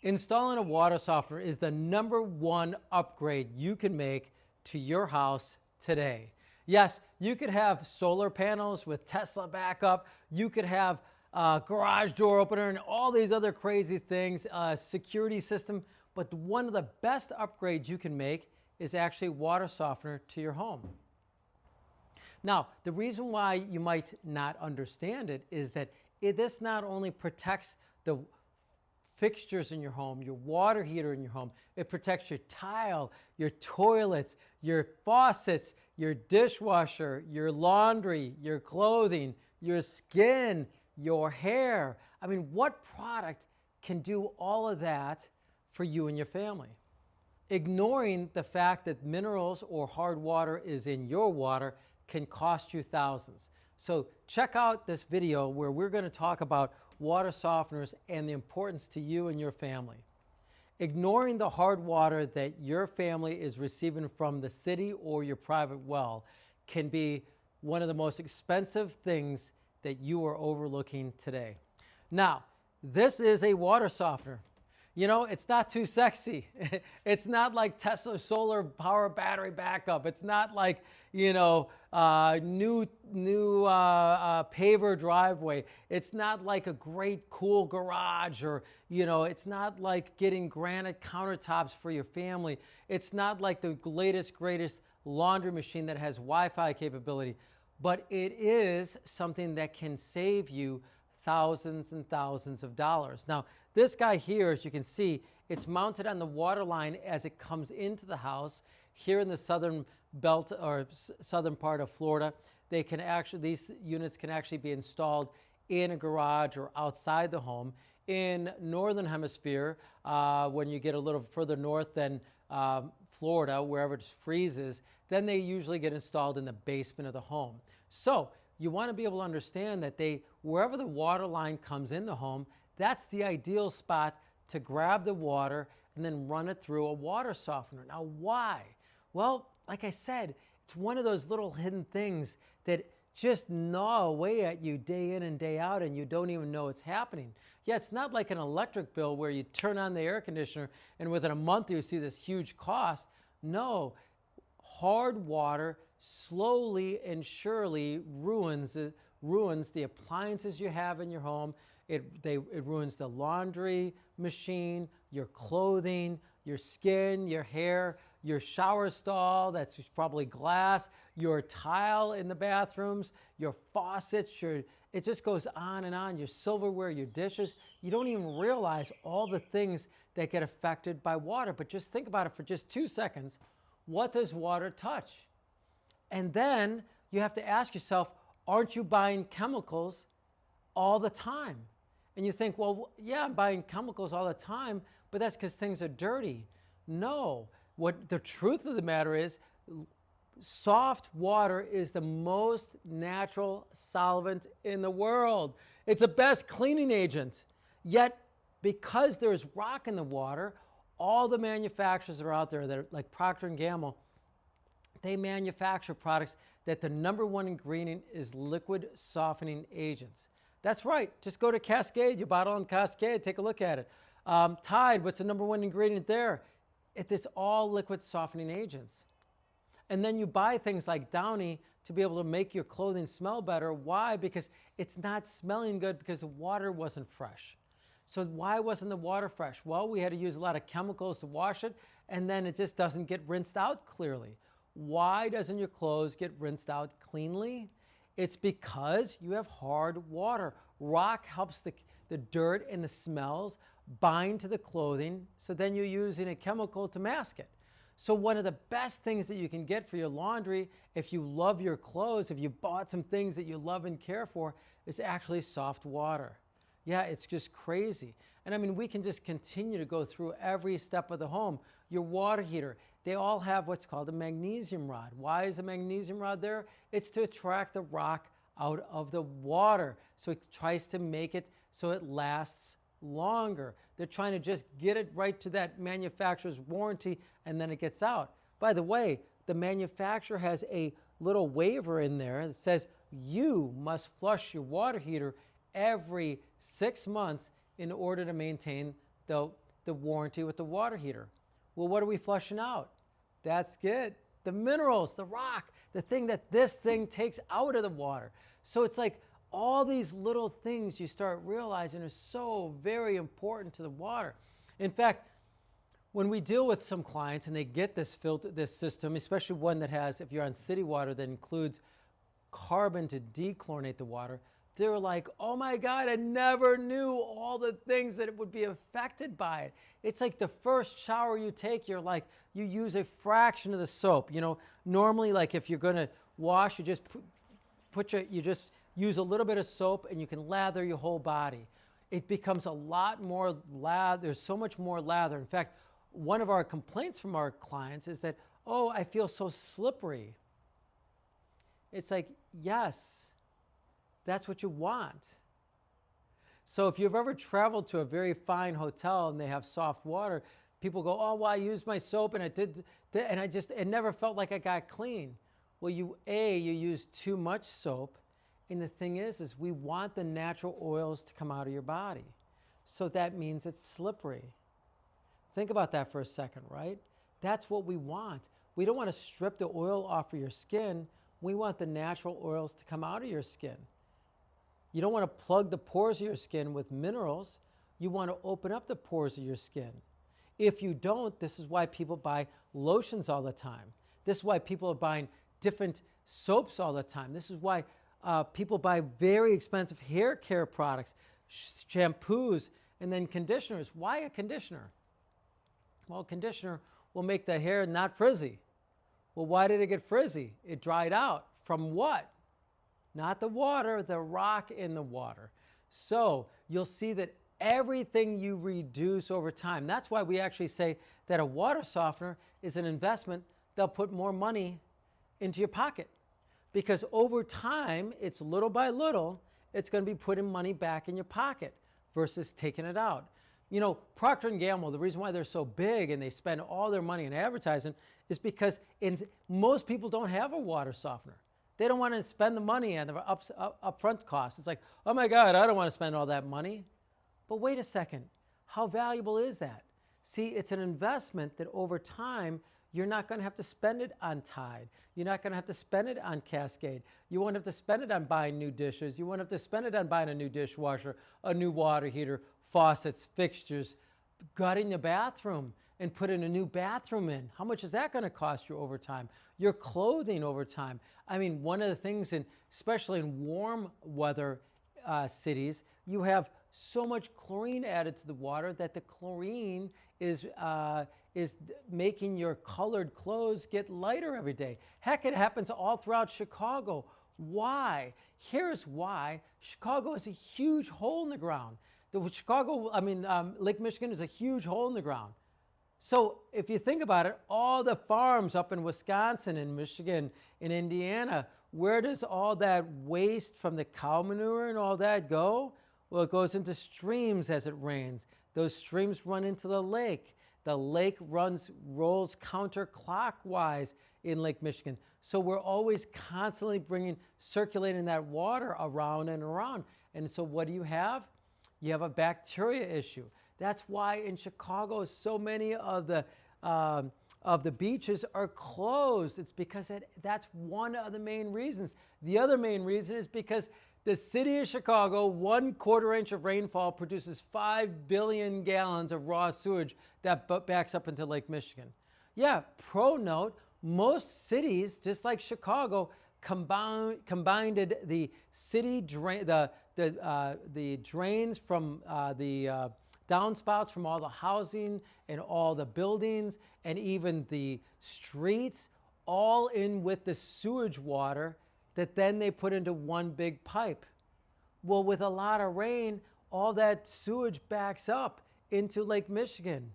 Installing a water softener is the #1 upgrade you can make to your house today. Yes, you could have solar panels with Tesla backup. You could have a garage door opener and all these other crazy things, security system. But one of the best upgrades you can make is actually water softener to your home. Now, the reason why you might not understand it is that this not only protects the fixtures in your home, your water heater in your home, it protects your tile, your toilets, your faucets, your dishwasher, your laundry, your clothing, your skin, your hair. I mean, what product can do all of that for you and your family? Ignoring the fact that minerals or hard water is in your water can cost you thousands. So check out this video where we're going to talk about water softeners and the importance to you and your family. Ignoring the hard water that your family is receiving from the city or your private well can be one of the most expensive things that you are overlooking today. Now, this is a water softener. You know, it's not too sexy. It's not like Tesla solar power battery backup. It's not like, new paver driveway. It's not like a great cool garage, or, it's not like getting granite countertops for your family. It's not like the latest, greatest laundry machine that has Wi-Fi capability. But it is something that can save you thousands and thousands of dollars. Now, this guy here, as you can see, it's mounted on the water line as it comes into the house. Here in the southern belt or southern part of Florida, these units can actually be installed in a garage or outside the home. In northern hemisphere, when you get a little further north than Florida, wherever it freezes, then they usually get installed in the basement of the home. So you want to be able to understand that wherever the water line comes in the home, that's the ideal spot to grab the water and then run it through a water softener. Now, why? Well, like I said, it's one of those little hidden things that just gnaw away at you day in and day out, and you don't even know it's happening. Yeah, it's not like an electric bill where you turn on the air conditioner and within a month you see this huge cost. No, hard water slowly and surely ruins the appliances you have in your home. It ruins the laundry machine, your clothing, your skin, your hair, your shower stall that's probably glass, your tile in the bathrooms, your faucets, it just goes on and on, your silverware, your dishes. You don't even realize all the things that get affected by water. But just think about it for just 2 seconds. What does water touch? And then you have to ask yourself, aren't you buying chemicals all the time? And you think, well, yeah, I'm buying chemicals all the time, but that's because things are dirty. No, what the truth of the matter is, soft water is the most natural solvent in the world. It's the best cleaning agent. Yet, because there's rock in the water, all the manufacturers that are out there, that are like Procter & Gamble, they manufacture products that the #1 ingredient is liquid softening agents. That's right. Just go to Cascade, you bottle on Cascade, take a look at it. Tide, what's the #1 ingredient there? It's all liquid softening agents. And then you buy things like Downy to be able to make your clothing smell better. Why? Because it's not smelling good because the water wasn't fresh. So why wasn't the water fresh? Well, we had to use a lot of chemicals to wash it, and then it just doesn't get rinsed out clearly. Why doesn't your clothes get rinsed out cleanly? It's because you have hard water. Rock helps the dirt and the smells bind to the clothing, so then you're using a chemical to mask it. So one of the best things that you can get for your laundry, if you love your clothes, if you bought some things that you love and care for, is actually soft water. Yeah, it's just crazy. And I mean, we can just continue to go through every step of the home. Your water heater, they all have what's called a magnesium rod. Why is the magnesium rod there? It's to attract the rock out of the water. So it tries to make it so it lasts longer. They're trying to just get it right to that manufacturer's warranty, and then it gets out. By the way, the manufacturer has a little waiver in there that says you must flush your water heater every 6 months in order to maintain the the warranty with the water heater. Well, what are we flushing out? That's good. The minerals, the rock, the thing that this thing takes out of the water. So it's like all these little things you start realizing are so very important to the water. In fact, when we deal with some clients and they get this filter, this system, especially one that has, if you're on city water, that includes carbon to dechlorinate the water, they're like, oh my God, I never knew all the things that it would be affected by it. It's like the first shower you take, you're like, you use a fraction of the soap. You know, normally, like if you're gonna wash, you just you just use a little bit of soap and you can lather your whole body. It becomes a lot more lather. There's so much more lather. In fact, one of our complaints from our clients is that, oh, I feel so slippery. It's like, yes, that's what you want. So if you've ever traveled to a very fine hotel and they have soft water, people go, oh, well, I used my soap and it never felt like I got clean. Well, you use too much soap. And the thing is we want the natural oils to come out of your body. So that means it's slippery. Think about that for a second, right? That's what we want. We don't want to strip the oil off of your skin. We want the natural oils to come out of your skin. You don't want to plug the pores of your skin with minerals. You want to open up the pores of your skin. If you don't, this is why people buy lotions all the time. This is why people are buying different soaps all the time. This is why people buy very expensive hair care products, shampoos, and then conditioners. Why a conditioner? Well, conditioner will make the hair not frizzy. Well, why did it get frizzy? It dried out. From what? Not the water, the rock in the water. So you'll see that everything you reduce over time. That's why we actually say that a water softener is an investment. They'll put more money into your pocket. Because over time, it's little by little, it's going to be putting money back in your pocket versus taking it out. You know, Procter & Gamble, the reason why they're so big and they spend all their money in advertising is because most people don't have a water softener. They don't want to spend the money on the upfront costs. It's like, oh my God, I don't want to spend all that money. But wait a second, how valuable is that? See, it's an investment that over time, you're not going to have to spend it on Tide. You're not going to have to spend it on Cascade. You won't have to spend it on buying new dishes. You won't have to spend it on buying a new dishwasher, a new water heater, faucets, fixtures, gutting the bathroom and putting a new bathroom in. How much is that going to cost you over time? Your clothing over time. I mean, one of the things, especially in warm weather cities, you have so much chlorine added to the water that the chlorine is making your colored clothes get lighter every day. Heck, it happens all throughout Chicago. Why? Here's why. Chicago is a huge hole in the ground. Lake Michigan is a huge hole in the ground. So if you think about it, all the farms up in Wisconsin and Michigan and Indiana, where does all that waste from the cow manure and all that go? Well, it goes into streams as it rains. Those streams run into the lake. The lake rolls counterclockwise in Lake Michigan. So we're always constantly circulating that water around and around. And so what do you have? You have a bacteria issue. That's why in Chicago, so many of the beaches are closed. It's because that's one of the main reasons. The other main reason is because the city of Chicago, 1/4 inch of rainfall produces 5 billion gallons of raw sewage that backs up into Lake Michigan. Yeah, pro note, most cities, just like Chicago, combined the city drain, the drains from the downspouts from all the housing and all the buildings and even the streets, all in with the sewage water that then they put into one big pipe. Well, with a lot of rain, all that sewage backs up into Lake Michigan.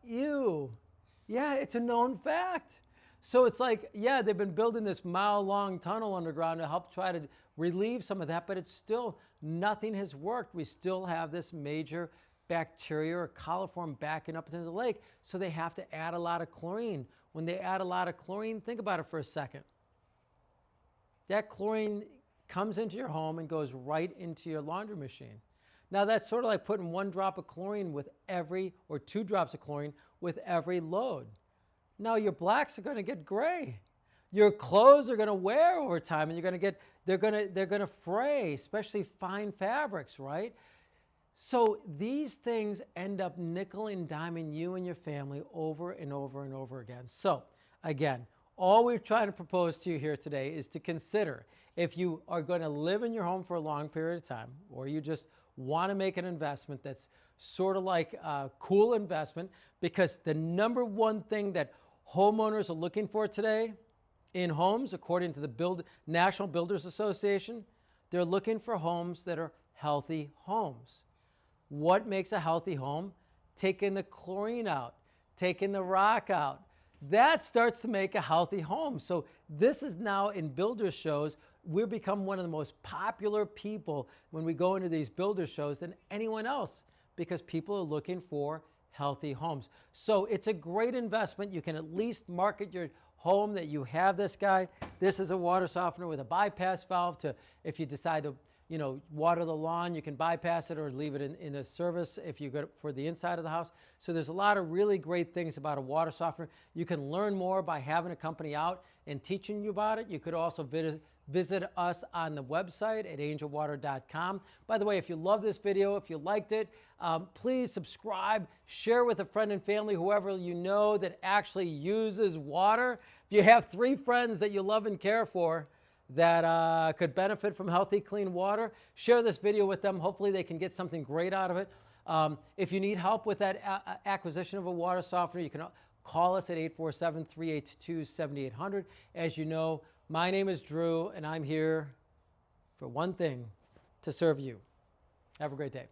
Ew. Yeah, it's a known fact. So it's like, yeah, they've been building this mile-long tunnel underground to help try to relieve some of that, but it's still, nothing has worked. We still have this major bacteria or coliform backing up into the lake, so they have to add a lot of chlorine. When they add a lot of chlorine, think about it for a second. That chlorine comes into your home and goes right into your laundry machine. Now that's sort of like putting 1 drop of chlorine with every, or 2 drops of chlorine with every load. Now your blacks are going to get gray. Your clothes are going to wear over time, and they're going to fray, especially fine fabrics, right? So these things end up nickel and diming you and your family over and over and over again. So again, all we're trying to propose to you here today is to consider, if you are going to live in your home for a long period of time, or you just want to make an investment that's sort of like a cool investment, because the number one thing that homeowners are looking for today in homes, according to the National Builders Association, they're looking for homes that are healthy homes. What makes a healthy home? Taking the chlorine out, taking the rock out. That starts to make a healthy home. So this is now in builder shows, we've become one of the most popular people when we go into these builder shows than anyone else, because people are looking for healthy homes. So it's a great investment. You can at least market your home that you have this guy. This is a water softener with a bypass valve to, if you decide to, water the lawn, you can bypass it or leave it in a service if you go for the inside of the house. So there's a lot of really great things about a water softener. You can learn more by having a company out and teaching you about it. You could also visit us on the website at angelwater.com. By the way, if you love this video, if you liked it, please subscribe, share with a friend and family, whoever you know that actually uses water. If you have 3 friends that you love and care for that could benefit from healthy, clean water, share this video with them. Hopefully they can get something great out of it. If you need help with that acquisition of a water softener, you can call us at 847-382-7800. As you know, my name is Drew, and I'm here for one thing: to serve you. Have a great day.